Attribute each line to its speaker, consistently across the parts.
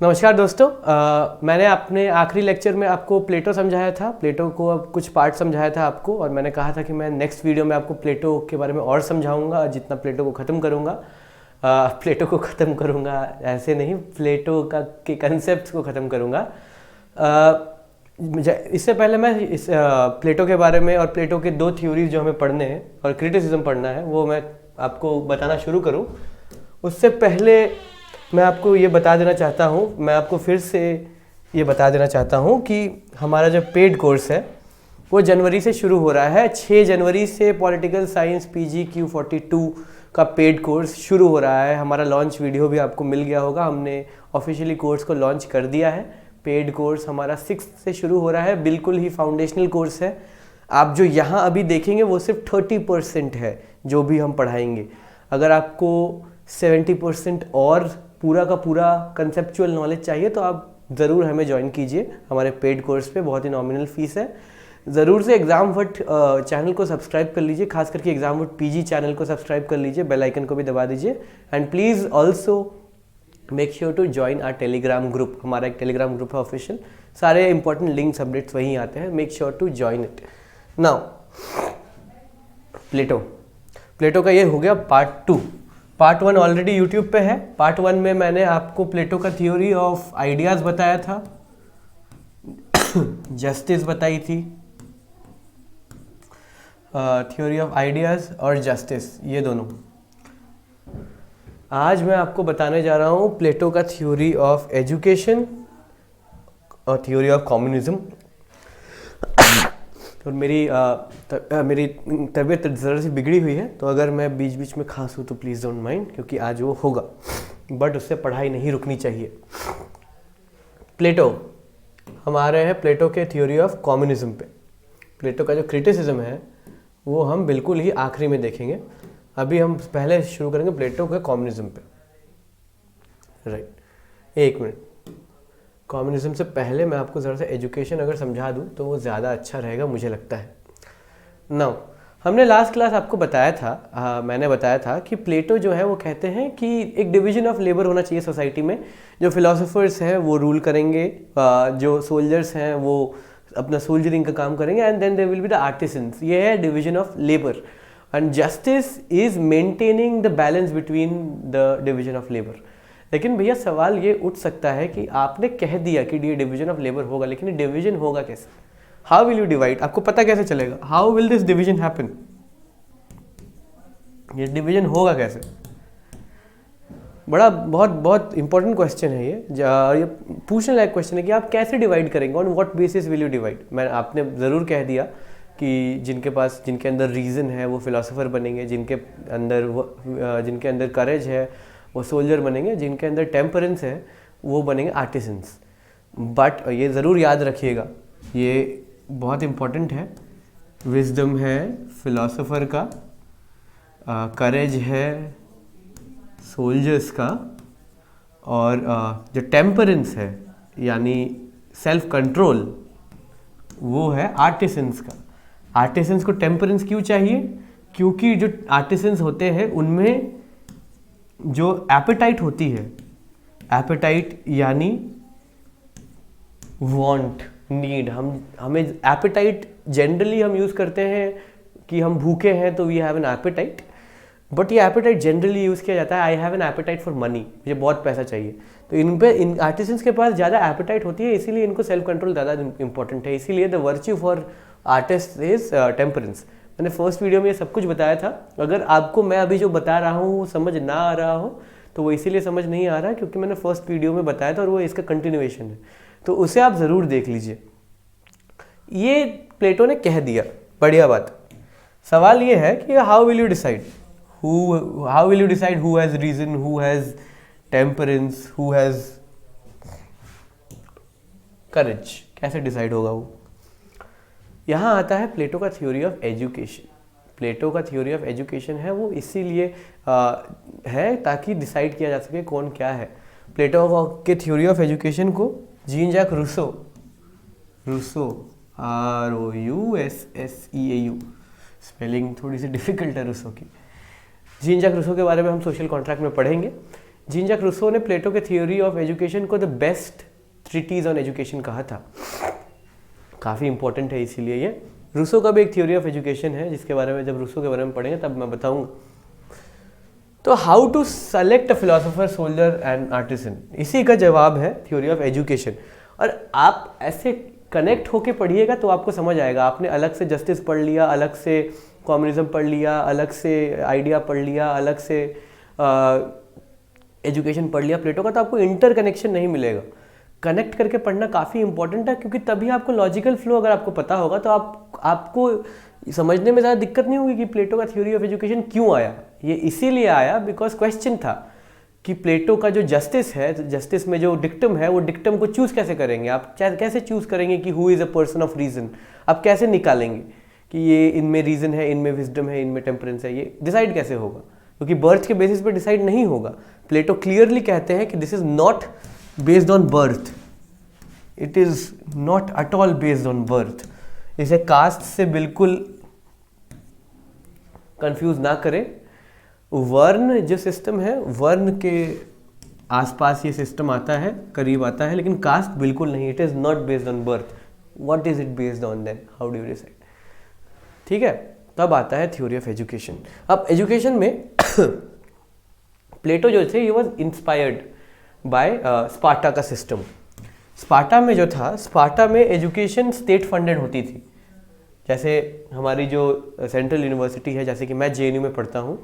Speaker 1: नमस्कार दोस्तों। मैंने अपने आखिरी लेक्चर में आपको प्लेटो समझाया था, प्लेटो को अब कुछ पार्ट समझाया था आपको, और मैंने कहा था कि मैं नेक्स्ट वीडियो में आपको प्लेटो के बारे में और समझाऊंगा जितना प्लेटो को ख़त्म करूंगा। प्लेटो को ख़त्म करूंगा ऐसे नहीं, प्लेटो के कंसेप्ट को ख़त्म करूंगा। इससे पहले मैं इस प्लेटो के बारे में और प्लेटो के दो थ्योरीज जो हमें पढ़ने हैं और क्रिटिसिज्म पढ़ना है वो मैं आपको बताना शुरू करूँ, उससे पहले मैं आपको ये बता देना चाहता हूँ, मैं आपको फिर से ये बता देना चाहता हूँ कि हमारा जो पेड कोर्स है वो जनवरी से शुरू हो रहा है। 6 जनवरी से पॉलिटिकल साइंस PG Q42 का पेड कोर्स शुरू हो रहा है। हमारा लॉन्च वीडियो भी आपको मिल गया होगा, हमने ऑफिशियली कोर्स को लॉन्च कर दिया है। पेड कोर्स हमारा 6 से शुरू हो रहा है, बिल्कुल ही फाउंडेशनल कोर्स है। आप जो यहाँ अभी देखेंगे वो सिर्फ 30% है जो भी हम पढ़ाएंगे। अगर आपको 70% और पूरा का पूरा कंसेप्चुअल नॉलेज चाहिए तो आप ज़रूर हमें ज्वाइन कीजिए हमारे पेड कोर्स पे, बहुत ही नॉमिनल फीस है। ज़रूर से एग्ज़ामवट चैनल को सब्सक्राइब कर लीजिए, खास करके एग्ज़ामवट PG चैनल को सब्सक्राइब कर लीजिए, बेल आइकन को भी दबा दीजिए। And please also make sure to join our Telegram group. हमारा एक टेलीग्राम ग्रुप है ऑफिशियल, सारे इंपॉर्टेंट लिंक्स अपडेट्स वहीं आते हैं। Make sure to join it. Now Plato का ये हो गया पार्ट 2। पार्ट 1 ऑलरेडी यूट्यूब पे है। पार्ट 1 में मैंने आपको प्लेटो का थ्योरी ऑफ आइडियाज़ बताया था, जस्टिस बताई थी, थ्योरी ऑफ आइडियाज़ और जस्टिस, ये दोनों। आज मैं आपको बताने जा रहा हूँ प्लेटो का थ्योरी ऑफ एजुकेशन और थ्योरी ऑफ कम्युनिज्म। और मेरी तबीयत ज़रा सी बिगड़ी हुई है, तो अगर मैं बीच बीच में खांसूँ तो प्लीज़ डोंट माइंड, क्योंकि आज वो होगा, बट उससे पढ़ाई नहीं रुकनी चाहिए। प्लेटो हमारे हैं प्लेटो के थ्योरी ऑफ कम्युनिज्म पे। प्लेटो का जो क्रिटिसिज्म है वो हम बिल्कुल ही आखिरी में देखेंगे। अभी हम पहले शुरू करेंगे प्लेटो के कम्युनिज्म पे। राइट, एक मिनट। कम्युनिज्म से पहले मैं आपको ज़रा सा एजुकेशन अगर समझा दूं तो वो ज़्यादा अच्छा रहेगा, मुझे लगता है। नाउ हमने लास्ट क्लास आपको बताया था, मैंने बताया था कि प्लेटो जो है वो कहते हैं कि एक डिवीजन ऑफ लेबर होना चाहिए सोसाइटी में। जो फिलोसोफर्स हैं वो रूल करेंगे, जो सोल्जर्स हैं वो अपना सोल्जरिंग का काम करेंगे, and then there will be the artisans. ये है division of labour. And justice is maintaining the balance between the division of labour. लेकिन भैया सवाल ये उठ सकता है कि आपने कह दिया कि ये डिवीजन ऑफ लेबर होगा, लेकिन ये डिवीजन होगा कैसे? How will you divide? आपको पता कैसे चलेगा? How will this division happen? ये डिवीजन होगा कैसे? बहुत इंपॉर्टेंट क्वेश्चन है ये पूछने लायक क्वेश्चन है कि आप कैसे डिवाइड करेंगे, on what basis will you divide? आपने ज़रूर कह दिया कि जिनके अंदर रीज़न है वो फिलोसोफर बनेंगे, जिनके अंदर करेज है वो सोल्जर बनेंगे, जिनके अंदर टेम्परेंस है वो बनेंगे आर्टिसंस। बट ये ज़रूर याद रखिएगा, ये बहुत इम्पोर्टेंट है। विजडम है फिलोसोफर का, करेज है सोल्जर्स का, और जो टेम्परेंस है यानी सेल्फ कंट्रोल वो है आर्टिसंस का। आर्टिसंस को टेम्परेंस क्यों चाहिए? क्योंकि जो आर्टिसंस होते हैं उनमें जो एपेटाइट होती है, एपेटाइट यानी वांट, नीड, हमें एपेटाइट जनरली हम यूज़ करते हैं कि हम भूखे हैं तो we have an appetite, but ये एपेटाइट जनरली यूज़ किया जाता है, I have an appetite for money, मुझे बहुत पैसा चाहिए। तो इन आर्टिसंस के पास ज़्यादा एपेटाइट होती है, इसीलिए इनको सेल्फ कंट्रोल ज़्यादा इंपॉर्टेंट है। इसीलिए the virtue for artist is temperance. मैंने फर्स्ट वीडियो में ये सब कुछ बताया था। अगर आपको मैं अभी जो बता रहा हूँ वो समझ ना आ रहा हो तो वो इसीलिए समझ नहीं आ रहा है क्योंकि मैंने फर्स्ट वीडियो में बताया था और वो इसका कंटिन्यूएशन है, तो उसे आप ज़रूर देख लीजिए। ये प्लेटो ने कह दिया, बढ़िया बात। सवाल ये है कि how will you decide who has reason, who has temperance, who has courage? कैसे डिसाइड होगा वो? यहाँ आता है प्लेटो का थ्योरी ऑफ एजुकेशन। प्लेटो का थ्योरी ऑफ एजुकेशन है वो इसीलिए है ताकि डिसाइड किया जा सके कौन क्या है। प्लेटो के थ्योरी ऑफ एजुकेशन को Jean Jacques Rousseau ROUSSEAU, spelling थोड़ी सी डिफिकल्ट है रूसो की। जीन जैक रूसो के बारे में हम सोशल कॉन्ट्रैक्ट में पढ़ेंगे। जीन जैक रूसो ने प्लेटो के थ्योरी ऑफ एजुकेशन को the best treatise on education कहा था। काफ़ी इंपॉर्टेंट है इसीलिए ये। रूसो का भी एक थ्योरी ऑफ एजुकेशन है जिसके बारे में जब रूसो के बारे में पढ़ेंगे तब मैं बताऊंगा। तो how to select a philosopher, soldier and artisan, इसी का जवाब है थ्योरी ऑफ एजुकेशन। और आप ऐसे कनेक्ट होके पढ़िएगा तो आपको समझ आएगा। आपने अलग से जस्टिस पढ़ लिया, अलग से कम्युनिज्म पढ़ लिया, अलग से आइडिया पढ़ लिया, अलग से एजुकेशन पढ़ लिया प्लेटो का, तो आपको इंटरकनेक्शन नहीं मिलेगा। कनेक्ट करके पढ़ना काफ़ी इंपॉर्टेंट है, क्योंकि तभी आपको लॉजिकल फ्लो अगर आपको पता होगा तो आपको समझने में ज़्यादा दिक्कत नहीं होगी कि प्लेटो का थ्योरी ऑफ एजुकेशन क्यों आया। ये इसीलिए आया बिकॉज क्वेश्चन था कि प्लेटो का जो जस्टिस है, जस्टिस में जो डिक्टम है, वो डिक्टम को चूज़ कैसे करेंगे आप, कैसे चूज़ करेंगे कि who is a person of reason, आप कैसे निकालेंगे कि ये इनमें रीज़न है, इनमें विजडम है, इनमें टेम्परेंस है, ये डिसाइड कैसे होगा, क्योंकि बर्थ के बेसिस पे डिसाइड नहीं होगा। प्लेटो क्लियरली कहते हैं कि this is not based on birth, it is not at all based on birth. इसे कास्ट से बिल्कुल कंफ्यूज ना करें। वर्ण जो सिस्टम है, वर्ण के आसपास ये सिस्टम आता है, करीब आता है, लेकिन कास्ट बिल्कुल नहीं। It is not based on birth. What is it based on then, how do you decide? ठीक है, तब आता है थ्योरी ऑफ एजुकेशन। अब एजुकेशन में प्लेटो जो थे, ये वॉज इंस्पायर्ड बाय स्पार्टा का सिस्टम। स्पार्टा में जो था, स्पार्टा में एजुकेशन स्टेट फंडेड होती थी। जैसे हमारी जो सेंट्रल यूनिवर्सिटी है, जैसे कि मैं जेएनयू में पढ़ता हूँ,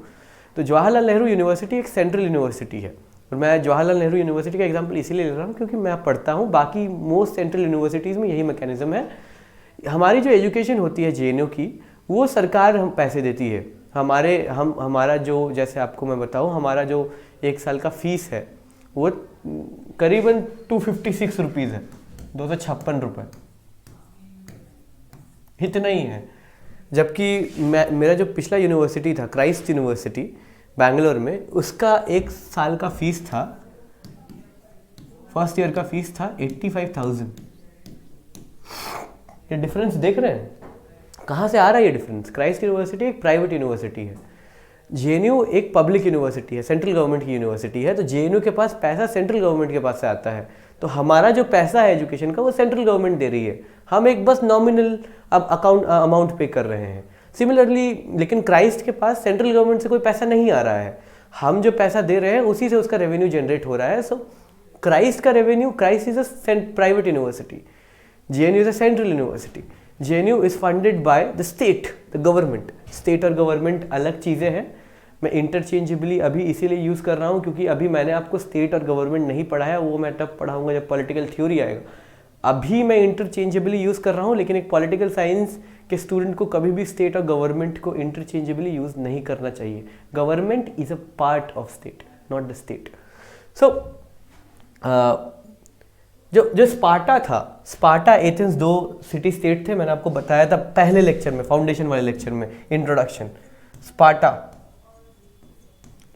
Speaker 1: तो जवाहरलाल नेहरू यूनिवर्सिटी एक सेंट्रल यूनिवर्सिटी है। और मैं जवाहरलाल नेहरू यूनिवर्सिटी का एग्जांपल इसीलिए ले रहा हूँ क्योंकि मैं पढ़ता हूँ। बाकी मोस्ट सेंट्रल यूनिवर्सिटीज़ में यही मैकेनिज्म है। हमारी जो एजुकेशन होती है जेएनयू की, वो सरकार हम पैसे देती है। हमारा जो, जैसे आपको मैं बताऊँ, हमारा जो एक साल का फीस है वो करीबन 256 रुपीज़ है, 256 रुपये, इतना ही है। जबकि मेरा जो पिछला यूनिवर्सिटी था, क्राइस्ट यूनिवर्सिटी बैंगलोर में, उसका एक साल का फीस था, फर्स्ट ईयर का फीस था 85,000। ये डिफरेंस देख रहे हैं कहाँ से आ रहा है ये डिफरेंस? क्राइस्ट यूनिवर्सिटी एक प्राइवेट यूनिवर्सिटी है, जेएनयू एक पब्लिक यूनिवर्सिटी है, सेंट्रल गवर्नमेंट की यूनिवर्सिटी है। तो जेएनयू के पास पैसा सेंट्रल गवर्नमेंट के पास से आता है, तो हमारा जो पैसा है एजुकेशन का वो सेंट्रल गवर्नमेंट दे रही है, हम एक बस नॉमिनल अब अमाउंट पे कर रहे हैं। सिमिलरली लेकिन क्राइस्ट के पास सेंट्रल गवर्नमेंट से कोई पैसा नहीं आ रहा है, हम जो पैसा दे रहे हैं उसी से उसका रेवेन्यू जनरेट हो रहा है। सो क्राइस्ट का revenue, Christ is a private university, JNU is a central university. JNU is funded by the state, the government. State और गवर्नमेंट अलग चीज़ें हैं। मैं इंटरचेंजेबली अभी इसीलिए यूज़ कर रहा हूँ क्योंकि अभी मैंने आपको स्टेट और गवर्नमेंट नहीं पढ़ाया, वो मैं तब पढ़ाऊँगा जब पॉलिटिकल थ्योरी आएगा। अभी मैं इंटरचेंजेबली यूज़ कर रहा हूँ, लेकिन एक पॉलिटिकल साइंस के स्टूडेंट को कभी भी स्टेट और गवर्नमेंट को इंटरचेंजेबली यूज़ नहीं करना चाहिए। Government is a part of state, not the state. So जो स्पार्टा था, स्पार्टा, एथेंस, दो सिटी स्टेट थे। मैंने आपको बताया था पहले लेक्चर में, फाउंडेशन वाले लेक्चर में, इंट्रोडक्शन। Sparta,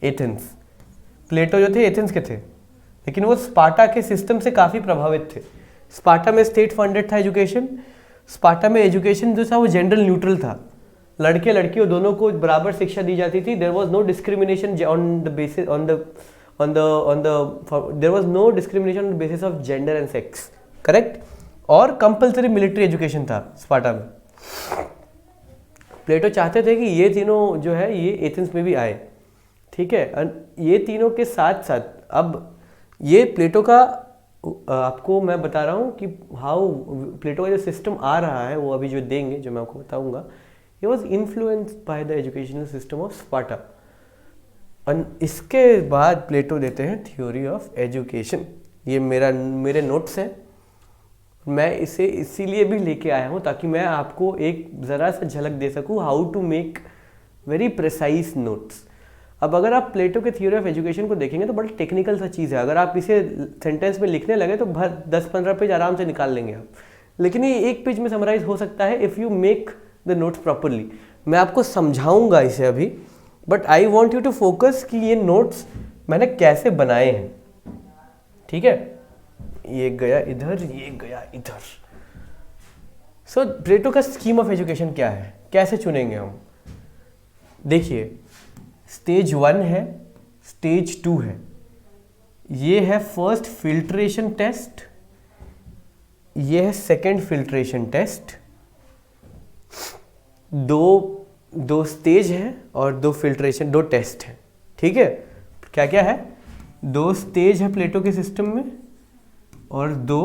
Speaker 1: Athens. प्लेटो जो थे एथेंस के थे, लेकिन वो स्पार्टा के सिस्टम से काफ़ी प्रभावित थे। स्पार्टा में स्टेट फंडेड था एजुकेशन। स्पार्टा में एजुकेशन जो था वो जेंडर न्यूट्रल था, लड़के लड़कियों दोनों को बराबर शिक्षा दी जाती थी। There was no discrimination on the basis there was no discrimination on the basis of gender and sex, correct. और कंपल्सरी मिलिट्री एजुकेशन था स्पार्टा में। प्लेटो चाहते थे कि ये तीनों जो है ये एथेंस में भी आए, ठीक है। ये तीनों के साथ साथ अब ये प्लेटो का, आपको मैं बता रहा हूँ कि हाउ प्लेटो का जो सिस्टम आ रहा है वो अभी जो देंगे, जो मैं आपको बताऊँगा, ये was influenced by the educational system of Sparta. और इसके बाद प्लेटो देते हैं थ्योरी ऑफ एजुकेशन। ये मेरे नोट्स हैं, मैं इसे इसीलिए भी लेके आया हूँ ताकि मैं आपको एक ज़रा सा झलक दे सकूँ how to make very precise notes. अब अगर आप प्लेटो के थ्योरी ऑफ एजुकेशन को देखेंगे तो बड़ा टेक्निकल सा चीज़ है। अगर आप इसे सेंटेंस में लिखने लगे तो 10-15 पेज आराम से निकाल लेंगे आप, लेकिन ये एक पेज में समराइज हो सकता है if you make the notes properly. मैं आपको समझाऊंगा इसे अभी, but I want you to focus कि ये नोट्स मैंने कैसे बनाए हैं, ठीक है। ये गया इधर, ये गया इधर। सो प्लेटो का स्कीम ऑफ एजुकेशन क्या है, कैसे चुनेंगे हम? देखिए, स्टेज 1 है, स्टेज 2 है, ये है फर्स्ट फिल्ट्रेशन टेस्ट, ये है सेकंड फिल्ट्रेशन टेस्ट। दो स्टेज है और दो फिल्ट्रेशन, दो टेस्ट है, ठीक है। क्या क्या है? दो स्टेज है प्लेटो के सिस्टम में और दो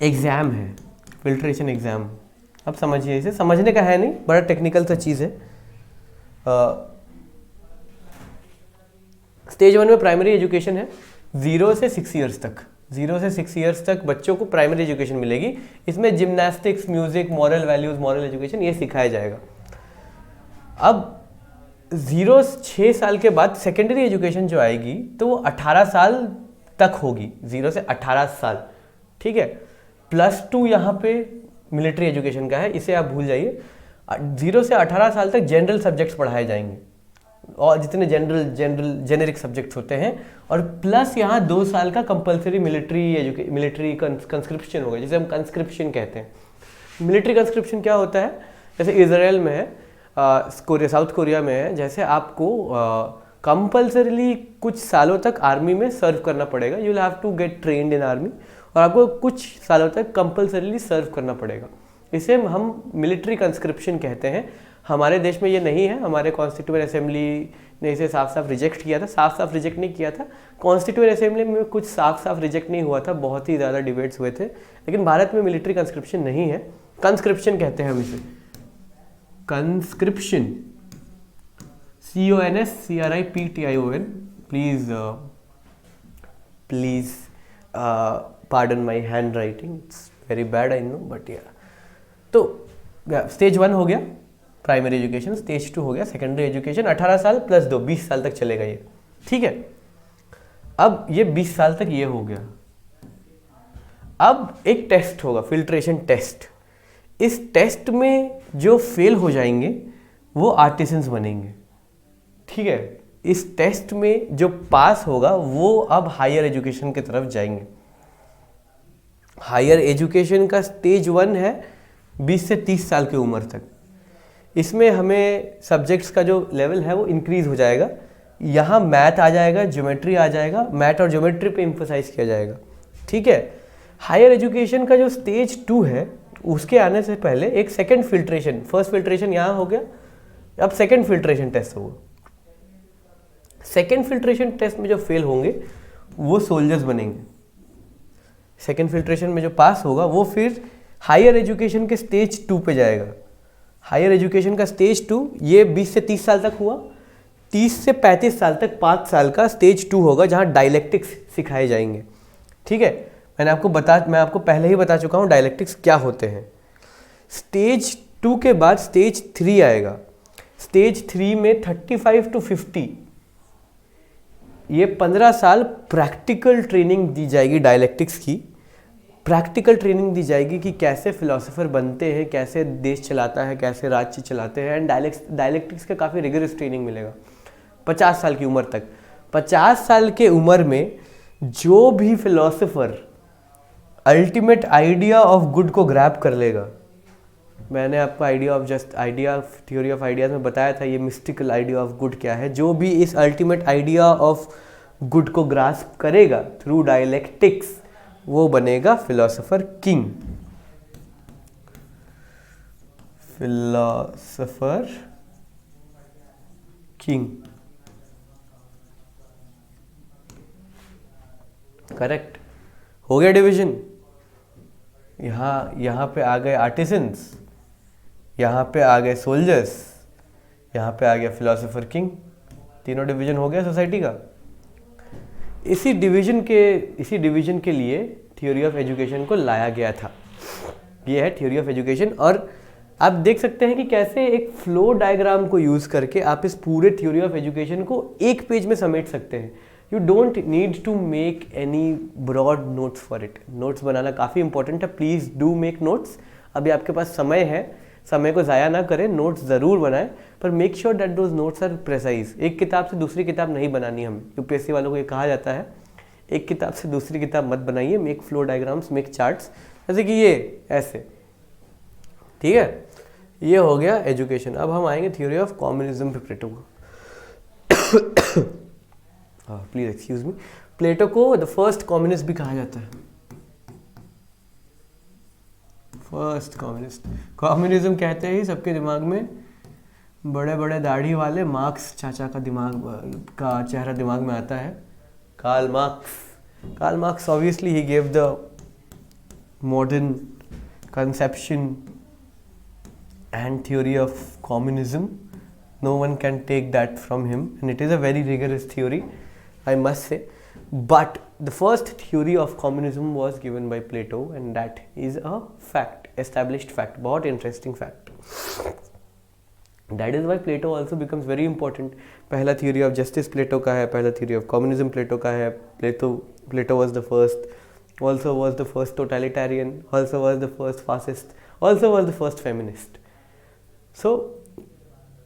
Speaker 1: एग्जाम है, फिल्ट्रेशन एग्जाम। अब समझिए, इसे समझने का है नहीं, बड़ा टेक्निकल सा चीज़ है। स्टेज 1 में प्राइमरी एजुकेशन है 0 से 6 ईयर्स तक। 0 से 6 ईयर्स तक बच्चों को प्राइमरी एजुकेशन मिलेगी। इसमें gymnastics, music, moral values, moral education ये सिखाया जाएगा। अब 6 साल के बाद सेकेंडरी एजुकेशन जो आएगी तो वो 18 साल तक होगी, 0 से 18 साल, ठीक है। +2 यहाँ पे मिलिट्री एजुकेशन का है, इसे आप भूल जाइए। 0 से 18 साल तक जनरल सब्जेक्ट्स पढ़ाए जाएंगे और जितने जेनेरिक सब्जेक्ट्स होते हैं, और प्लस यहाँ 2 साल का कंपलसरी मिलिट्री कंस्क्रिप्शन होगा, जिसे हम कंस्क्रिप्शन कहते हैं। मिलिट्री कंस्क्रिप्शन क्या होता है? जैसे इजराइल में है, साउथ कोरिया में है, जैसे आपको कंपलसरीली कुछ सालों तक आर्मी में सर्व करना पड़ेगा। You will have to get trained in army, और आपको कुछ सालों तक कंपलसरीली सर्व करना पड़ेगा। इसे हम मिलिट्री कंस्क्रिप्शन कहते हैं। हमारे देश में ये नहीं है, हमारे कॉन्स्टिट्यूएंट असेंबली ने इसे साफ साफ रिजेक्ट किया था। साफ रिजेक्ट नहीं किया था, कॉन्स्टिट्यूएंट असेंबली में कुछ साफ रिजेक्ट नहीं हुआ था, बहुत ही ज़्यादा डिबेट्स हुए थे। लेकिन भारत में मिलिट्री कंस्क्रिप्शन नहीं है, कंस्क्रिप्शन कहते हैं हम इसे, conscription, CONSCRIPTION। Please pardon my hand writing, it's very bad, I know, but या। तो स्टेज 1 हो गया प्राइमरी एजुकेशन, स्टेज 2 हो गया सेकेंडरी एजुकेशन। 18 साल + 2, 20 साल तक चलेगा ये, ठीक है। अब ये 20 साल तक ये हो गया। अब एक टेस्ट होगा, फिल्ट्रेशन टेस्ट। इस टेस्ट में जो फेल हो जाएंगे वो आर्टिसंस बनेंगे, ठीक है। इस टेस्ट में जो पास होगा वो अब हायर एजुकेशन की तरफ जाएंगे। हायर एजुकेशन का स्टेज 1 है 20 से 30 साल की उम्र तक। इसमें हमें सब्जेक्ट्स का जो लेवल है वो इंक्रीज हो जाएगा। यहाँ मैथ आ जाएगा, ज्योमेट्री आ जाएगा, मैथ और ज्योमेट्री पे एम्फोसाइज किया जाएगा, ठीक है। हायर एजुकेशन का जो स्टेज 2 है उसके आने से पहले एक सेकंड फिल्ट्रेशन, फर्स्ट फिल्ट्रेशन यहाँ हो गया, अब सेकंड फिल्ट्रेशन टेस्ट होगा। सेकंड फिल्ट्रेशन टेस्ट में जो फेल होंगे वो सोल्जर्स बनेंगे। सेकंड फिल्ट्रेशन में जो पास होगा वो फिर हायर एजुकेशन के स्टेज 2 पे जाएगा। हायर एजुकेशन का स्टेज 2 ये 20 से 30 साल तक हुआ। 30 से 35 साल तक 5 साल का स्टेज 2 होगा जहाँ डायलेक्टिक्स सिखाए जाएंगे, ठीक है। मैं आपको पहले ही बता चुका हूँ डायलेक्टिक्स क्या होते हैं। स्टेज 2 के बाद स्टेज 3 आएगा। स्टेज 3 में 35 to 50 ये 15 साल प्रैक्टिकल ट्रेनिंग दी जाएगी डायलेक्टिक्स की। प्रैक्टिकल ट्रेनिंग दी जाएगी कि कैसे फिलोसोफर बनते हैं, कैसे देश चलाता है, कैसे राज्य चलाते हैं। एंड डायलेक्टिक्स का काफ़ी रिगरस ट्रेनिंग मिलेगा 50 साल की उम्र तक। 50 साल के उम्र में जो भी philosopher ultimate idea of good को ग्रैब कर लेगा, मैंने आपको थ्योरी ऑफ आइडियाज में बताया था ये मिस्टिकल आइडिया ऑफ गुड क्या है। जो भी इस अल्टीमेट आइडिया ऑफ गुड को ग्रास्प करेगा थ्रू डायलेक्टिक्स वो बनेगा philosopher king. Philosopher king, correct हो गया डिवीजन। यहाँ पे आ गए आर्टिसंस, यहाँ पे आ गए सोल्जर्स, यहाँ पे आ गया फिलोसोफर किंग। तीनों डिवीजन हो गया सोसाइटी का। इसी डिवीजन के लिए थ्योरी ऑफ एजुकेशन को लाया गया था। ये है थ्योरी ऑफ एजुकेशन। और आप देख सकते हैं कि कैसे एक फ्लो डायग्राम को यूज़ करके आप इस पूरे थ्योरी ऑफ एजुकेशन को एक पेज में समेट सकते हैं। You don't need to make any broad notes for it. Notes बनाना काफ़ी इंपॉर्टेंट है, प्लीज़ डू मेक नोट्स। अभी आपके पास समय है, समय को ज़ाया ना करें, नोट्स ज़रूर बनाएं, पर make sure that those notes are precise. एक किताब से दूसरी किताब नहीं बनानी हमें। यूपीएससी वालों को ये कहा जाता है एक किताब से दूसरी किताब मत बनाइए, make flow diagrams, make charts, जैसे कि ये ऐसे, ठीक है। ये हो गया एजुकेशन। अब हम आएंगे थ्योरी ऑफ कम्युनिज्म पे प्लेटो को। प्लीज एक्सक्यूज मी, प्लेटो को द फर्स्ट कम्युनिस्ट भी कहा जाता है। फर्स्ट कम्युनिस्ट, कम्युनिज्म कहते ही सबके दिमाग में बड़े बड़े दाढ़ी वाले मार्क्स चाचा का चेहरा दिमाग में आता है। कार्ल मार्क्स ऑब्वियसली ही gave the modern conception and theory of communism. No one can take that from him, and it is a very rigorous theory, I must say. But the first theory of communism was given by Plato, and that is a fact, established fact, बहुत interesting fact. That is why Plato also becomes very important. पहला theory of justice Plato का है, पहला theory of communism Plato का है. Plato was the first, also was the first totalitarian, also was the first fascist, also was the first feminist. So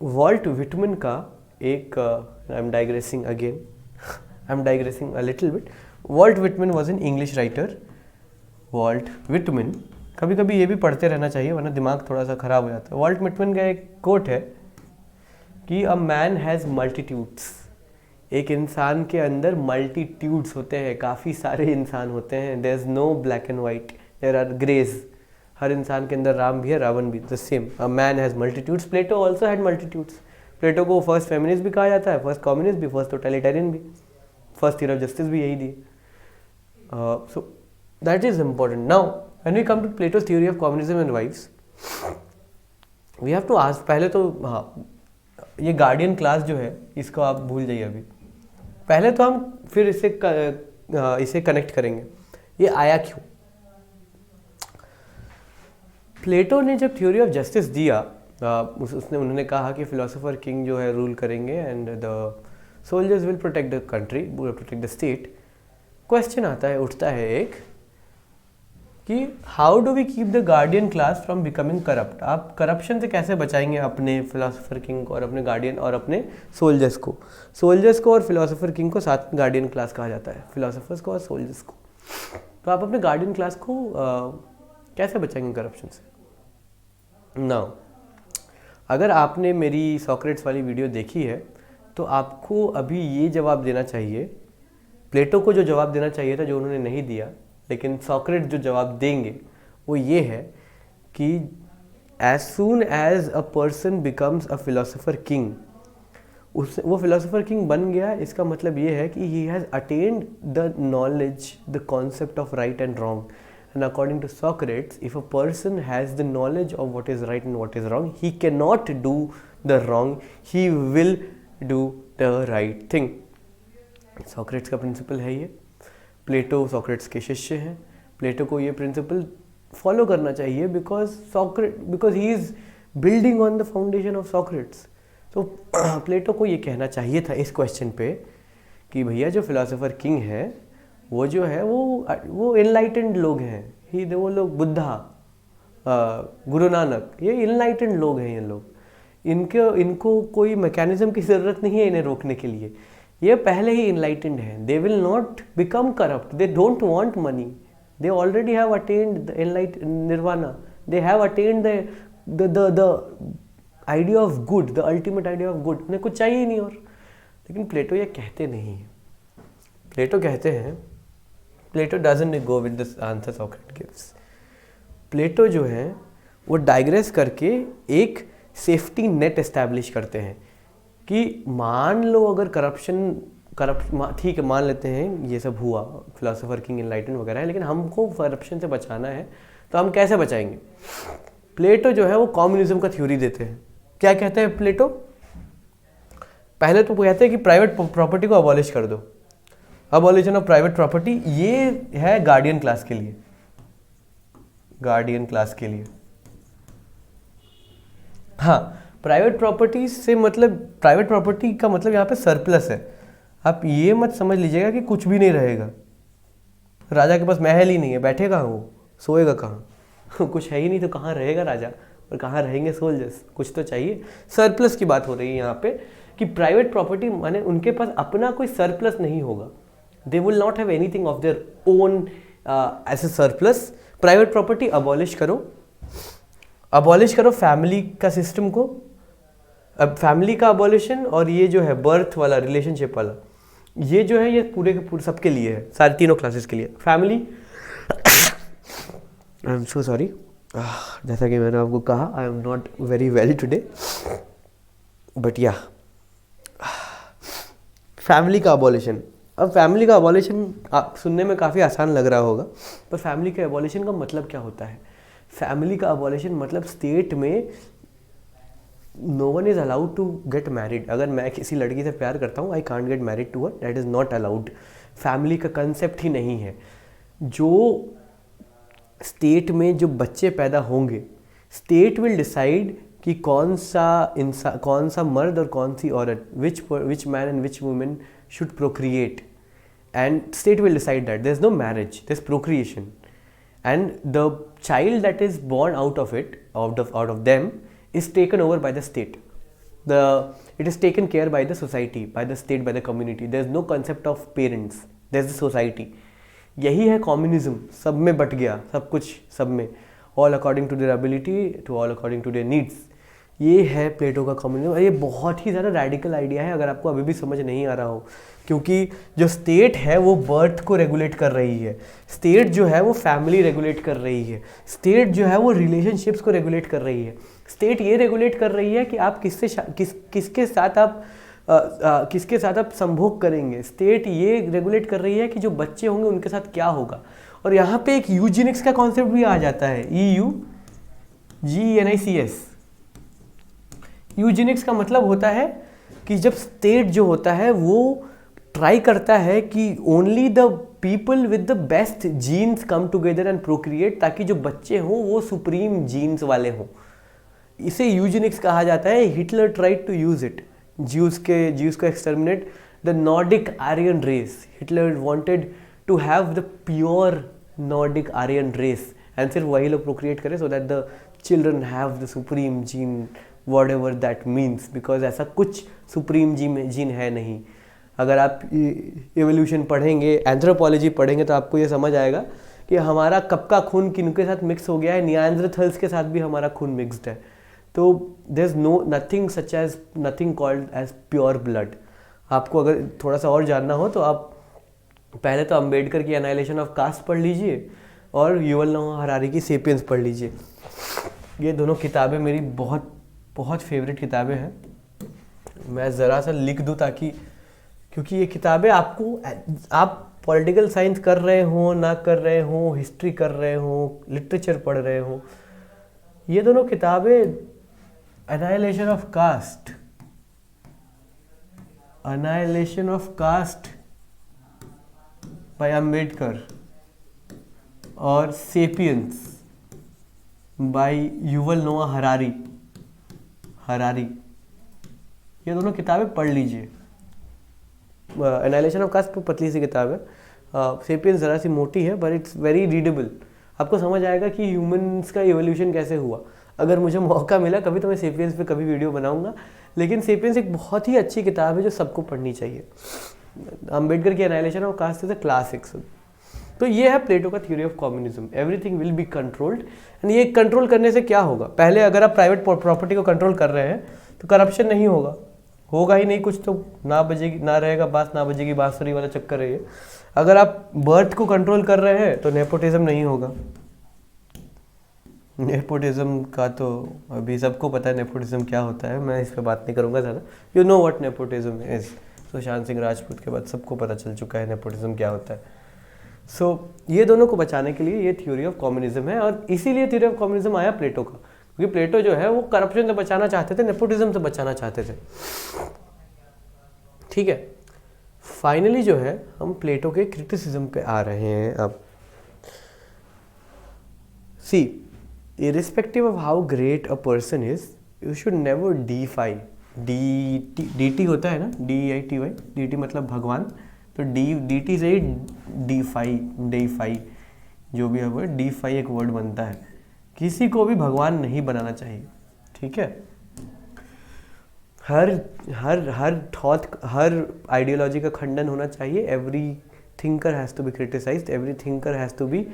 Speaker 1: Walt Whitman का एक I'm digressing again, I'm digressing a little bit. Walt Whitman was an English writer. Walt Whitman, कभी कभी ये भी पढ़ते रहना चाहिए वरना दिमाग थोड़ा सा खराब हो जाता है। Walt Whitman का एक कोट है कि a man has multitudes, एक इंसान के अंदर मल्टीट्यूड्स होते हैं, काफ़ी सारे इंसान होते हैं। There is no black and white, there are greys. हर इंसान के अंदर राम भी है, रावण भी, the same. A man has multitudes. Plato also had multitudes. Plato को फर्स्ट फेमिनिस्ट भी कहा जाता है, फर्स्ट कम्युनिस्ट भी, फर्स्ट टोटलिटेरियन भी, फर्स्ट थ्योरी ऑफ जस्टिस भी यही दी। So that is important. Now when we come to Plato's theory of communism and wives, we have to ask, पहले तो हाँ, ये गार्डियन क्लास जो है इसको आप भूल जाइए अभी, पहले तो हम फिर इसे कनेक्ट करेंगे। ये आया क्यों? प्लेटो ने जब थ्योरी ऑफ जस्टिस दिया, उन्होंने कहा कि फिलोसोफर किंग जो है रूल करेंगे and the soldiers will protect the country, protect the state. Question आता है, उठता है एक कि how do we keep the guardian class from becoming corrupt? आप करप्शन से कैसे बचाएंगे अपने फिलोसोफर किंग को और अपने गार्डियन और अपने सोल्जर्स को? सोल्जर्स को और फिलोसोफर किंग को साथ गार्डियन क्लास कहा जाता है, फिलोसोफर्स को और सोल्जर्स को। तो आप अपने गार्डियन क्लास को कैसे बचाएंगे करप्शन से? नाउ अगर आपने मेरी सॉक्रेट्स वाली वीडियो देखी है तो आपको अभी ये जवाब देना चाहिए, प्लेटो को जो जवाब देना चाहिए था जो उन्होंने नहीं दिया, लेकिन सॉक्रेट्स जो जवाब देंगे वो ये है कि as soon as a person becomes a philosopher king, वो फिलोसोफर किंग बन गया, इसका मतलब ये है कि he has attained the knowledge, the concept of right and wrong. And according to Socrates, if a person has the knowledge of what is right and what is wrong, he can not do the wrong, he will do the right thing. Socrates का principle है ये। प्लेटो Socrates के शिष्य हैं। प्लेटो को ये principle follow करना चाहिए because he is building on the foundation of Socrates. तो प्लेटो को ये कहना चाहिए था इस क्वेश्चन पे कि भैया जो फिलोसोफर किंग है वो जो है वो इनलाइटेंड लोग हैं, वो लोग बुद्धा, गुरु नानक, ये इनलाइटेंड लोग हैं। ये लोग इनको कोई मैकेनिज्म की ज़रूरत नहीं है इन्हें रोकने के लिए, ये पहले ही इनलाइटेंड हैं। They will not become corrupt, they don't want money, they already have attend the enlight nirvana, they have attend the idea of good, the ultimate idea of good, उन्हें कुछ चाहिए ही नहीं और। लेकिन प्लेटो ये कहते नहीं हैं। प्लेटो कहते हैं, Plato doesn't go with the answer Socrates gives. Plato जो है वो डाइग्रेस करके एक सेफ्टी नेट एस्टैब्लिश करते हैं कि मान लो अगर ठीक है, मान लेते हैं ये सब हुआ, फिलोसोफर किंग इनलाइटन वगैरह है, लेकिन हमको करप्शन से बचाना है, तो हम कैसे बचाएंगे? प्लेटो जो है वो कम्युनिज्म का थ्योरी देते हैं। क्या कहते हैं प्लेटो? पहले तो वो कहते हैं कि प्राइवेट प्रॉपर्टी को अबॉलिश कर दो। अबॉलिशन ऑफ प्राइवेट प्रॉपर्टी, ये है गार्डियन क्लास के लिए, गार्डियन क्लास के लिए। हाँ, प्राइवेट प्रॉपर्टी से मतलब, प्राइवेट प्रॉपर्टी का मतलब यहाँ पे सरप्लस है। आप ये मत समझ लीजिएगा कि कुछ भी नहीं रहेगा। राजा के पास महल ही नहीं है, बैठेगा वो, सोएगा कहाँ? कुछ है ही नहीं तो कहाँ रहेगा राजा और कहाँ रहेंगे सोल्जर्स? कुछ तो चाहिए। सरप्लस की बात हो रही है यहाँ पे कि प्राइवेट प्रॉपर्टी माने उनके पास अपना कोई सरप्लस नहीं होगा। They will not have anything of their own as a surplus. Private property abolish करो, अबॉलिश करो फैमिली का सिस्टम को। अब फैमिली का अबॉलिशन और ये जो है बर्थ वाला, रिलेशनशिप वाला, ये जो है ये पूरे के पूरे सबके लिए है, सारे तीनों क्लासेस के लिए। Family, I am so sorry, जैसा कि मैंने आपको कहा आई am not very well today, but या फैमिली का अबॉलिशन। अब फैमिली का अबॉलिशन आप सुनने में काफ़ी आसान लग रहा होगा, पर फैमिली के अबॉलिशन का मतलब क्या होता है? फैमिली का अबॉलिशन मतलब स्टेट में no one is allowed to get married. अगर मैं किसी लड़की से प्यार करता हूँ, I can't get married to her, that is not allowed. Family का कंसेप्ट ही नहीं है। जो स्टेट में जो बच्चे पैदा होंगे, स्टेट विल डिसाइड कि कौन सा मर्द और कौन सी औरत, which man and which women should procreate, and state will decide that. There's no marriage, there's procreation, and the child that is born out of them is taken over by the state. It is taken care by the society, by the state, by the community. There's no concept of parents, there's the society. यही है communism, सब में but गया, सब कुछ सब में, all according to their ability, to all according to their needs. ये है प्लेटो का कम्युनिज्म, और ये बहुत ही ज़्यादा रैडिकल आइडिया है अगर आपको अभी भी समझ नहीं आ रहा हो, क्योंकि जो स्टेट है वो बर्थ को रेगुलेट कर रही है, स्टेट जो है वो फैमिली रेगुलेट कर रही है, स्टेट जो है वो रिलेशनशिप्स को रेगुलेट कर रही है, स्टेट ये रेगुलेट कर रही है कि आप किसके साथ आप संभोग करेंगे, स्टेट ये रेगुलेट कर रही है कि जो बच्चे होंगे उनके साथ क्या होगा। और यहाँ पे एक यूजेनिक्स का कॉन्सेप्ट भी आ जाता है, EUGENICS। यूजेनिक्स का मतलब होता है कि जब स्टेट जो होता है वो ट्राई करता है कि only the people with the best genes come together and procreate, ताकि जो बच्चे हों वो सुप्रीम जीन्स वाले हों। इसे यूजेनिक्स कहा जाता है। Hitler tried to use it, Jews को exterminate the Nordic Aryan race. Hitler wanted to have the pure Nordic Aryan race, and सिर्फ वही लोग प्रोक्रिएट करें so that the children have the supreme gene, whatever that means, because ऐसा कुछ supreme gene है नहीं। अगर आप एवोल्यूशन पढ़ेंगे, एंथ्रोपोलॉजी पढ़ेंगे, तो आपको ये समझ आएगा कि हमारा कब का खून किनके साथ मिक्स हो गया है। नियांडरथल्स के साथ भी हमारा खून मिक्सड है। तो there is nothing called as pure blood. आपको अगर थोड़ा सा और जानना हो तो आप पहले तो अम्बेडकर की एनाइलेशन ऑफ कास्ट पढ़ लीजिए और युवल नोआ हरारी की सेपियंस पढ़ लीजिए। ये दोनों किताबें मेरी बहुत बहुत फेवरेट किताबें हैं। मैं ज़रा सा लिख दूँ ताकि, क्योंकि ये किताबें आपको, आप पॉलिटिकल साइंस कर रहे हो ना कर रहे हो, हिस्ट्री कर रहे हो, लिटरेचर पढ़ रहे हो, ये दोनों किताबें annihilation of caste by Ambedkar और Sapiens by Yuval Noah Harari, ये दोनों किताबें पढ़ लीजिए। एनाइलेशन ऑफ कास्ट तो पतली सी किताब है, सेपियंस ज़रा सी मोटी है, बट इट्स वेरी रीडेबल। आपको समझ आएगा कि ह्यूमंस का इवोल्यूशन कैसे हुआ। अगर मुझे मौका मिला कभी तो मैं सेपियंस पे कभी वीडियो बनाऊंगा, लेकिन सेपियंस एक बहुत ही अच्छी किताब है जो सबको पढ़नी चाहिए। अम्बेडकर की annihilation of caste is a classic. तो ये है प्लेटो का theory of communism. Everything will be controlled, and ये कंट्रोल करने से क्या होगा? पहले अगर आप प्राइवेट प्रॉपर्टी को कंट्रोल कर रहे हैं तो करप्शन नहीं होगा ही नहीं कुछ, तो ना रहेगा बांस, ना बजेगी बांसुरी वाला चक्कर है ये। अगर आप बर्थ को कंट्रोल कर रहे हैं तो नेपोटिज्म नहीं होगा। नेपोटिज्म का तो अभी सबको पता है नेपोटिज्म क्या होता है, मैं इस पर बात नहीं करूँगा ज़्यादा। You know what nepotism is. Sushant Singh Rajput के बाद सबको पता चल चुका है नेपोटिज्म क्या होता है। सो ये दोनों को बचाने के लिए ये थ्योरी ऑफ कम्युनिज्म है, और इसीलिए थ्योरी ऑफ कम्युनिज्म आया प्लेटो का, क्योंकि प्लेटो जो है वो करप्शन से बचाना चाहते थे, नेपोटिज्म से बचाना चाहते थे। ठीक है, फाइनली जो है हम प्लेटो के क्रिटिसिज्म पे आ रहे हैं अब। See, irrespective of how great a person is, you should never defy. D होता है ना, DITY, DT मतलब भगवान, तो DT से ही डीफाई जो भी है वर्ड, डीफाई एक वर्ड बनता है। किसी को भी भगवान नहीं बनाना चाहिए, ठीक है। हर थॉट, हर आइडियोलॉजी का खंडन होना चाहिए। Every thinker has to be criticised, every thinker has to be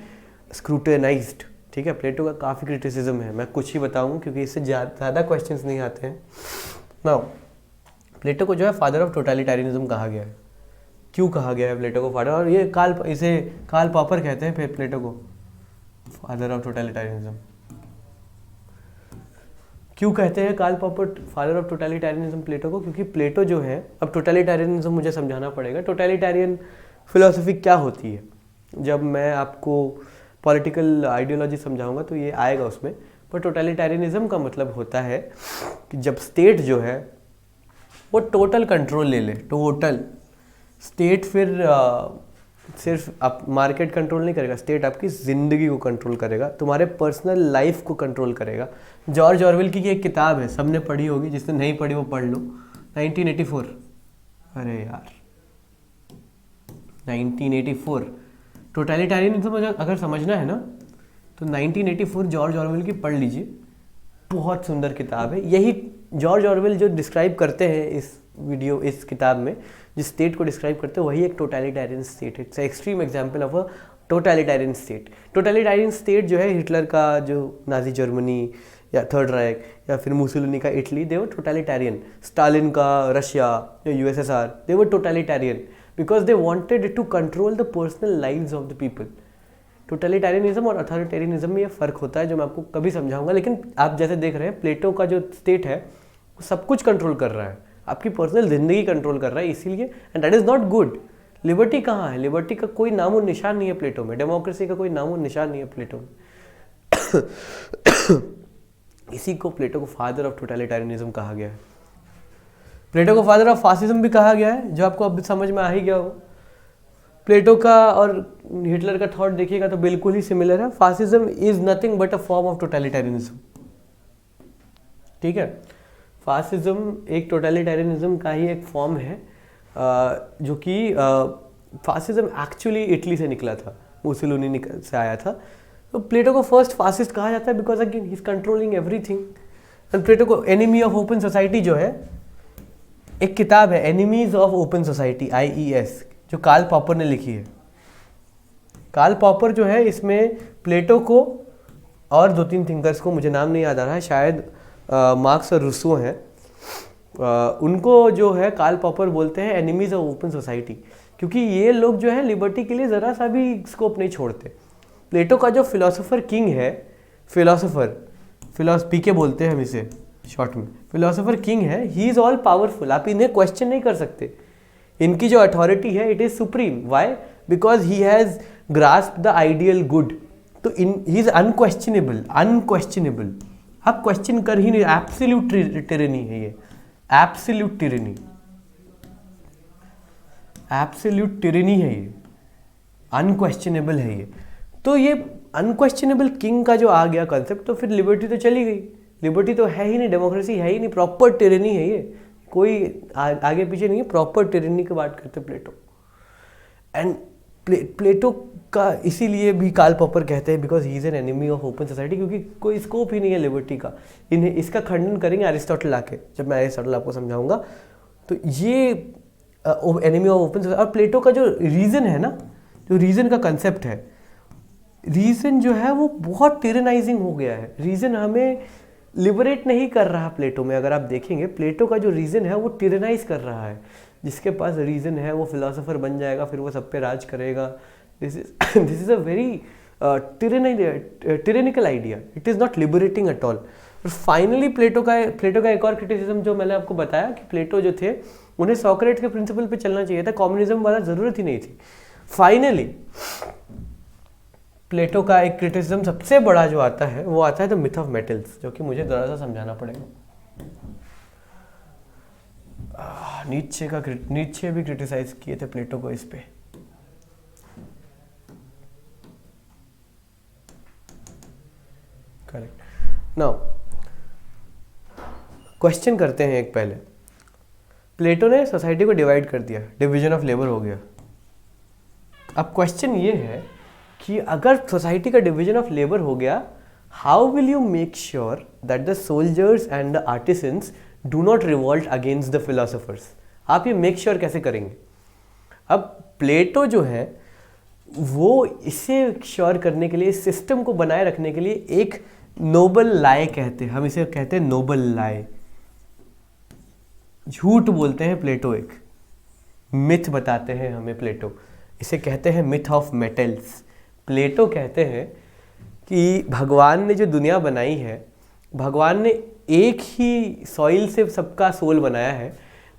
Speaker 1: scrutinised, ठीक है। प्लेटो का काफ़ी क्रिटिसिज्म है, मैं कुछ ही बताऊंगा क्योंकि इससे ज़्यादा क्वेश्चंस नहीं आते हैं। नाउ प्लेटो को जो है फादर ऑफ टोटलिटेरियनिज्म कहा गया है। क्यों कहा गया है प्लेटो को फादर, और ये इसे कार्ल पॉपर कहते हैं फिर प्लेटो को फादर ऑफ टोटलिटेरियनिज्म। क्यों कहते हैं Karl Popper father of totalitarianism Plato को? क्योंकि प्लेटो जो है, अब टोटलिटेरियनिज्म मुझे समझाना पड़ेगा, टोटलिटेरियन फिलोसफी क्या होती है। जब मैं आपको पॉलिटिकल आइडियोलॉजी समझाऊंगा तो ये आएगा उसमें, पर टोटलिटेरियनिज्म का मतलब होता है कि जब स्टेट जो है वो टोटल कंट्रोल ले ले, टोटल स्टेट, फिर सिर्फ आप मार्केट कंट्रोल नहीं करेगा, स्टेट आपकी ज़िंदगी को कंट्रोल करेगा, तुम्हारे पर्सनल लाइफ को कंट्रोल करेगा। जॉर्ज ऑरवेल की एक किताब है, सबने पढ़ी होगी, जिसने नहीं पढ़ी वो पढ़ लो, 1984। अरे यार 1984 टोटलिटेरियनिज्म अगर समझना है ना तो 1984 जॉर्ज ऑरवेल की पढ़ लीजिए, बहुत सुंदर किताब है। यही जॉर्ज ऑरवेल जो डिस्क्राइब करते हैं इस किताब में, जिस स्टेट को डिस्क्राइब करते हैं वही एक टोटलिटेरियन स्टेट है। It's extreme example of a totalitarian state. Totalitarian state जो है हिटलर का जो नाजी जर्मनी या थर्ड राइक या फिर मुसोलिनी का Italy, they were totalitarian. Stalin का रशिया या USSR, they were totalitarian because they wanted to control the personal lives of the people. Totalitarianism और अथॉरिटेरियनिज्म में ये फ़र्क होता है जो मैं आपको कभी समझाऊंगा, लेकिन आप जैसे देख रहे हैं प्लेटो का जो स्टेट है वो सब कुछ कंट्रोल कर रहा है, आपकी पर्सनल ज़िंदगी कंट्रोल कर रहा है, इसीलिए and that is not good. Liberty कहाँ है? लिबर्टी का कोई नामो निशान नहीं है प्लेटो में, डेमोक्रेसी का कोई नामो निशान नहीं है प्लेटो में। इसी को प्लेटो को फादर ऑफ टोटलिटेरियनिज्म कहा गया है। प्लेटो को फादर ऑफ फासिज्म भी कहा गया है, जो आपको अब समझ में आ ही गया हो। प्लेटो का और हिटलर का थॉट देखिएगा तो बिल्कुल ही सिमिलर है। Fascism is nothing but a form of totalitarianism, ठीक है। फासिज्म एक टोटलिटेरियनिज्म का ही एक फॉर्म है, जो कि फासिज्म एक्चुअली इटली से निकला था, मुसोलिनी से आया था। तो प्लेटो को फर्स्ट फासिस्ट कहा जाता है because again he is controlling everything. And Plato को एनिमी ऑफ ओपन सोसाइटी जो है, एक किताब है enemies of open society IES, जो कार्ल पॉपर ने लिखी है। कार्ल पॉपर जो है इसमें प्लेटो को और 2-3 थिंकर्स को, मुझे नाम नहीं याद आ रहा है, शायद मार्क्स और रूसो हैं, उनको जो है कार्ल पॉपर बोलते हैं एनिमीज ऑफ ओपन सोसाइटी, क्योंकि ये लोग जो है लिबर्टी के लिए ज़रा सा भी स्कोप नहीं छोड़ते। प्लेटो का जो फिलोसोफर किंग है, पीके बोलते हैं हम इसे शॉर्ट में, फिलोसोफर किंग है, ही इज़ ऑल पावरफुल, आप इन्हें क्वेश्चन नहीं कर सकते। इनकी जो अथॉरिटी है it is supreme. Why? Because he has grasped the ideal good. तो ही इज़ अनक्वेश्चनेबल। आप क्वेश्चन कर ही नहीं, एब्सोल्यूट टिरनी है ये, एब्सोल्यूट टिरनी है ये, अनक्वेश्चनेबल है ये। तो ये अनक्वेश्चनेबल किंग का जो आ गया कंसेप्ट, तो फिर लिबर्टी तो चली गई। लिबर्टी तो है ही नहीं, डेमोक्रेसी है ही नहीं, प्रॉपर टिरनी है ये, कोई आगे पीछे नहीं है, प्रॉपर टिरनी की बात करते प्लेटो। एंड प्लेटो का इसीलिए भी कार्ल पॉपर कहते हैं because he is an enemy of open society, क्योंकि कोई स्कोप ही नहीं है लिबर्टी का। इन्हें इसका खंडन करेंगे एरिस्टोटल आके, जब मैं एरिस्टोटल आपको समझाऊंगा। तो ये एनिमी ऑफ ओपन सोसाइटी, और प्लेटो का जो रीज़न है ना, जो रीज़न का कंसेप्ट है, रीज़न जो है वो बहुत टिरनाइजिंग हो गया है। रीज़न हमें लिबरेट नहीं कर रहा प्लेटो में। अगर आप देखेंगे प्लेटो का जो रीज़न है वो टिरनाइज कर रहा है। जिसके पास रीज़न है वो फिलोसोफर बन जाएगा, फिर वो सब पे राज करेगा। This is a very tyrannical idea, it is not liberating at all. और फाइनली प्लेटो का एक और क्रिटिसिज्म जो मैंने आपको बताया कि प्लेटो जो थे उन्हें सोक्रेटिस के प्रिंसिपल पे चलना चाहिए था, कम्युनिज्म वाला ज़रूरत ही नहीं थी। फाइनली प्लेटो का एक क्रिटिसिज्म सबसे बड़ा जो आता है वो आता है द मिथ ऑफ मेटल्स, जो कि मुझे ज़रा सा समझाना पड़ेगा। नीचे भी क्रिटिसाइज किए थे प्लेटो को इस पे। करेक्ट। नाउ क्वेश्चन करते हैं एक पहले। प्लेटो ने सोसाइटी को डिवाइड कर दिया, डिवीजन ऑफ लेबर हो गया। अब क्वेश्चन ये है कि अगर सोसाइटी का डिवीजन ऑफ लेबर हो गया, how will you make sure that the soldiers and the artisans do not revolt against the philosophers? आप ये मेक श्योर कैसे करेंगे? अब प्लेटो जो है वो इसे श्योर करने के लिए, इस सिस्टम को बनाए रखने के लिए एक नोबल लाई कहते हैं, हम इसे कहते हैं नोबल लाई। झूठ बोलते हैं प्लेटो एक, मिथ बताते हैं हमें प्लेटो। इसे कहते हैं मिथ ऑफ मेटल्स। प्लेटो कहते हैं कि भगवान ने जो दुनिया बनाई है, भगवान ने एक ही सॉइल से सबका सोल बनाया है,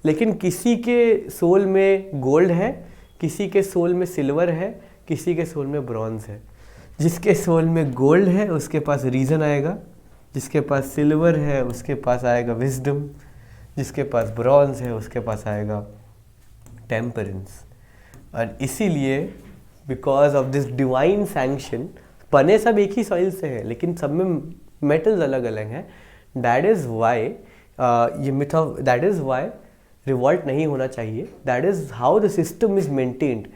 Speaker 1: लेकिन किसी के सोल में गोल्ड है, किसी के सोल में सिल्वर है, किसी के सोल में ब्रॉन्ज है। जिसके सोल में गोल्ड है उसके पास रीज़न आएगा, जिसके पास सिल्वर है उसके पास आएगा विजडम, जिसके पास ब्रॉन्ज है उसके पास आएगा टेम्परेंस। और इसीलिए because of this divine sanction, बने सब एक ही सॉइल से हैं लेकिन सब में मेटल्स अलग अलग हैं। दैट इज़ वाई ये myth of, that is why revolt नहीं होना चाहिए। That is how the system is maintained.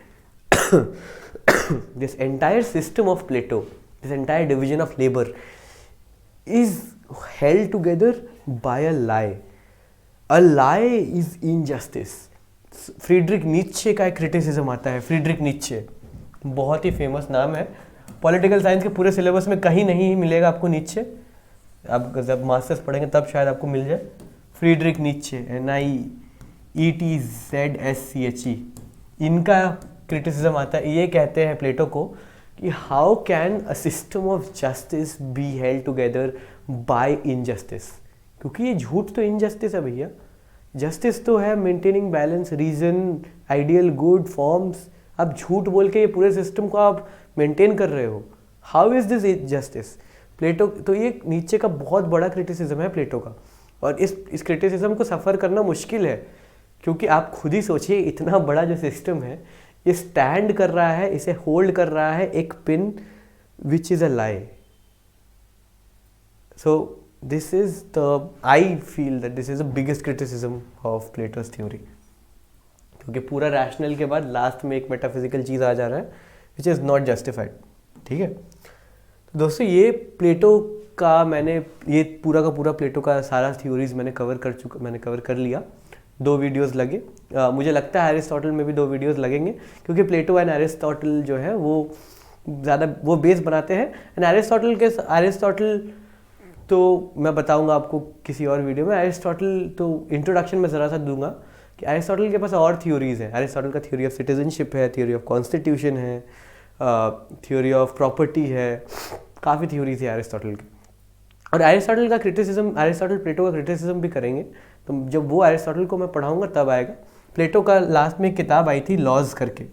Speaker 1: This entire system of Plato, this entire division of labour is held together by a lie. A lie is injustice. Friedrich Nietzsche का एक criticism आता है। Friedrich Nietzsche बहुत ही famous नाम है, political science के पूरे syllabus में कहीं नहीं मिलेगा आपको नीत्शे। आप जब मास्टर्स पढ़ेंगे तब शायद आपको मिल जाए। फ्रीडरिक नीत्शे, NIETZSCHE, इनका क्रिटिसिज्म आता है। ये कहते हैं प्लेटो को कि how can a system of justice be held together by injustice, क्योंकि ये झूठ तो इनजस्टिस है भैया। जस्टिस तो है maintaining balance, reason, ideal, good forms. आप झूठ बोल के ये पूरे सिस्टम को आप मेंटेन कर रहे हो। How is this justice? Plato तो ये नीचे का बहुत बड़ा क्रिटिसिज्म है प्लेटो का, और इस क्रिटिसिज्म को सफ़र करना मुश्किल है, क्योंकि आप खुद ही सोचिए इतना बड़ा जो सिस्टम है ये स्टैंड कर रहा है, इसे होल्ड कर रहा है एक pin which is a lie. So this is the, I feel that this is the biggest criticism of plateaus theory, क्योंकि पूरा रैशनल के बाद लास्ट में एक मेटाफिजिकल चीज़ आ जा रहा है विच इज़ नॉट जस्टिफाइड। ठीक है, तो दोस्तों ये प्लेटो का मैंने ये पूरा का पूरा प्लेटो का सारा थ्योरीज मैंने कवर कर लिया। 2 वीडियोस लगे। मुझे लगता है एरिस्टोटल में भी 2 वीडियोस लगेंगे, क्योंकि प्लेटो एंड एरिस्टोटल जो है वो ज़्यादा वो बेस बनाते हैं। एंड एरिस्टोटल तो मैं बताऊंगा आपको किसी और वीडियो में। एरिस्टोटल तो इंट्रोडक्शन में ज़रा सा दूंगा कि एरिस्टोटल के पास और थ्योरीज हैं। एरिस्टोटल का थ्योरी ऑफ सिटीजनशिप है, थ्योरी ऑफ कॉन्स्टिट्यूशन है, थ्योरी ऑफ प्रॉपर्टी है, काफ़ी थ्योरीज है एरिस्टोटल की। और एरिस्टोटल का क्रिटिसिज्म, एरिस्टोटल प्लेटो का क्रिटिसिज्म भी करेंगे, तो जब वो एरिस्टोटल को मैं पढ़ाऊंगा तब आएगा। प्लेटो का लास्ट में एक किताब आई थी लॉज करके।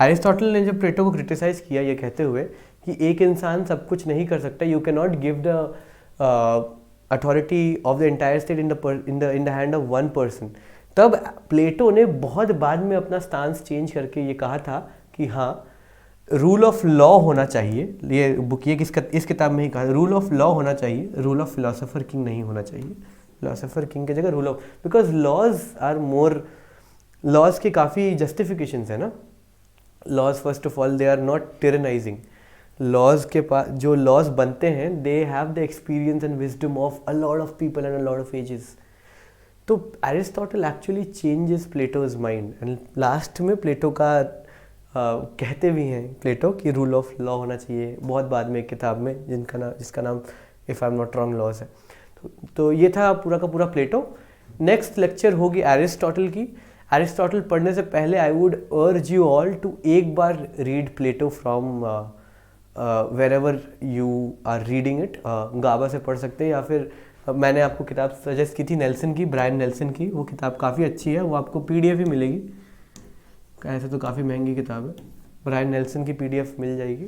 Speaker 1: एरिस्टोटल ने जब प्लेटो को क्रिटिसाइज किया ये कहते हुए कि एक इंसान सब कुछ नहीं कर सकता, you can not give the authority of the entire state in the hand of one person, तब प्लेटो ने बहुत बाद में अपना स्टांस चेंज करके ये कहा था कि हाँ रूल ऑफ लॉ होना चाहिए। ये बुक ये इस किताब में ही कहा, रूल ऑफ लॉ होना चाहिए, रूल ऑफ फिलोसोफर किंग नहीं होना चाहिए। फिलोसोफर किंग की जगह rule of, because laws are more, laws के काफ़ी जस्टिफिकेशंस है ना। Laws first of all they are not tyrannizing. Laws के पास जो लॉज बनते हैं they have the experience and wisdom of a lot of people and a lot of ages. तो Aristotle actually changes Plato's mind, and last में Plato का कहते भी हैं प्लेटो कि रूल ऑफ लॉ होना चाहिए, बहुत बाद में एक किताब में जिसका नाम if I am not wrong laws है। तो ये था पूरा का पूरा प्लेटो। नेक्स्ट लेक्चर होगी एरिस्टोटल की। एरिस्टोटल पढ़ने से पहले I would urge you all to एक बार read Plato from wherever you are reading it. Gauba से पढ़ सकते हैं, या फिर मैंने आपको किताब सजेस्ट की थी नेल्सन की, ब्रायन नेल्सन की, वो किताब काफ़ी अच्छी है, वो आपको PDF ही मिलेगी। ऐसे तो काफ़ी महंगी किताब है, ब्रायन नेल्सन की PDF मिल जाएगी।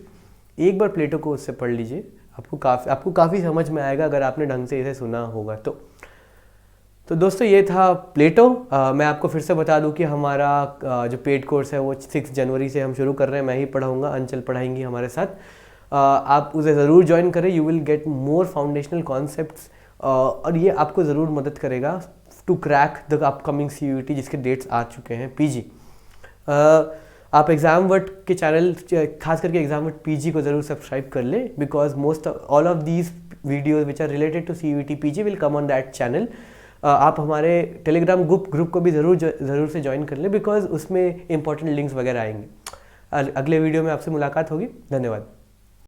Speaker 1: एक बार प्लेटो को उससे पढ़ लीजिए, आपको काफ़ी समझ में आएगा अगर आपने ढंग से इसे सुना होगा तो दोस्तों ये था प्लेटो। मैं आपको फिर से बता दूं कि हमारा जो पेड कोर्स है वो 6 जनवरी से हम शुरू कर रहे हैं। मैं ही पढ़ाऊँगा, अंचल पढ़ाएंगी हमारे साथ। आप उसे ज़रूर ज्वाइन करें, you will get more foundational concepts, और ये आपको ज़रूर मदद करेगा to crack the upcoming CUET जिसके डेट्स आ चुके हैं। PG आप एग्ज़ाम वर्ट के चैनल, खास करके एग्ज़ाम वर्ट PG को ज़रूर सब्सक्राइब कर ले, because most all of these videos which are related to CUET PG will come on that channel. आप हमारे टेलीग्राम ग्रुप को भी ज़रूर से ज्वाइन कर ले, बिकॉज उसमें इंपॉर्टेंट लिंक्स वगैरह आएंगे। अगले वीडियो में आपसे मुलाकात होगी। धन्यवाद।